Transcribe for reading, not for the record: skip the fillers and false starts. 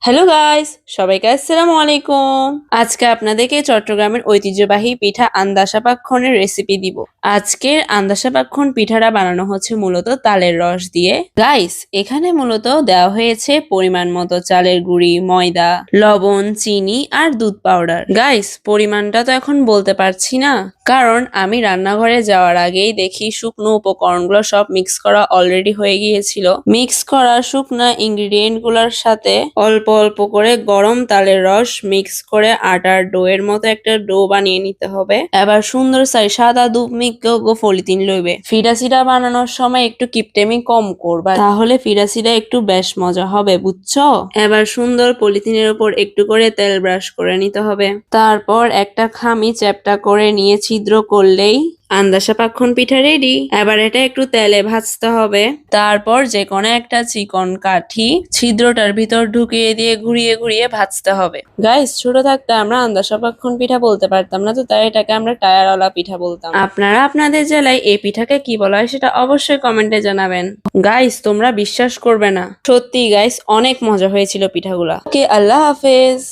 Hello guys, সবাইকে আসসালামু আলাইকুম। আজকে আপনাদেরকে চট্টগ্রামের ঐতিহ্যবাহী পিঠা আন্দাশা পাক্খনের রেসিপি দিব। আজকের আন্দাশা পাক্খন পিঠাটা বানানো হচ্ছে মূলত তালের রস দিয়ে। গাইস, এখানে মূলত দেওয়া হয়েছে পরিমাণ মতো চালের গুঁড়ি, ময়দা, লবণ, চিনি আর দুধ পাউডার। গাইস, পরিমাণটা তো এখন বলতে পারছি না, কারণ আমি রান্নাঘরে যাওয়ার আগেই দেখি শুকনো উপকরণগুলো সব মিক্স করা অলরেডি হয়ে গিয়েছিল। মিক্স করা শুকনা ইনগ্রিডিয়েন্ট গুলোর সাথে অল্প অল্প করে গরম তালের রস মিক্স করে আটার ডো এর মতো একটা ডো বানিয়ে নিতে হবে। এবার সুন্দর সাদা দুধ মিক্স ফলিতিন লইবে। ফিরাসিটা বানানোর সময় একটু কিপটেমি কম করবা, তাহলে ফিরাসিটা একটু বেশ মজা হবে, বুঝছো? এবার সুন্দর পলিথিনের উপর একটু করে তেল ব্রাশ করে নিতে হবে। তারপর একটা খামি চ্যাপটা করে নিয়ে ছিদ্র করলেই আন্দাশা পাক্খন পিঠা রেডি। এবার এটা একটু তেলে ভাজতে হবে। তারপর যে কোনো একটা চিকন কাঠি ছিদ্রটার ভিতর ঢুকিয়ে দিয়ে ঘুরিয়ে ঘুরিয়ে ভাজতে হবে। গাইস, ছোট থাকতে আমরা আন্দাশা পাক্খন পিঠা বলতে পারতাম না, তো তাই এটাকে আমরা টায়ারওয়ালা পিঠা বলতাম। আপনারা আপনাদের জেলায় এই পিঠাকে কি বলা হয় সেটা অবশ্যই কমেন্টে জানাবেন। গাইস, তোমরা বিশ্বাস করবে না, সত্যি গাইস অনেক মজা হয়েছিল পিঠাগুলা। ওকে, আল্লাহ হাফেজ।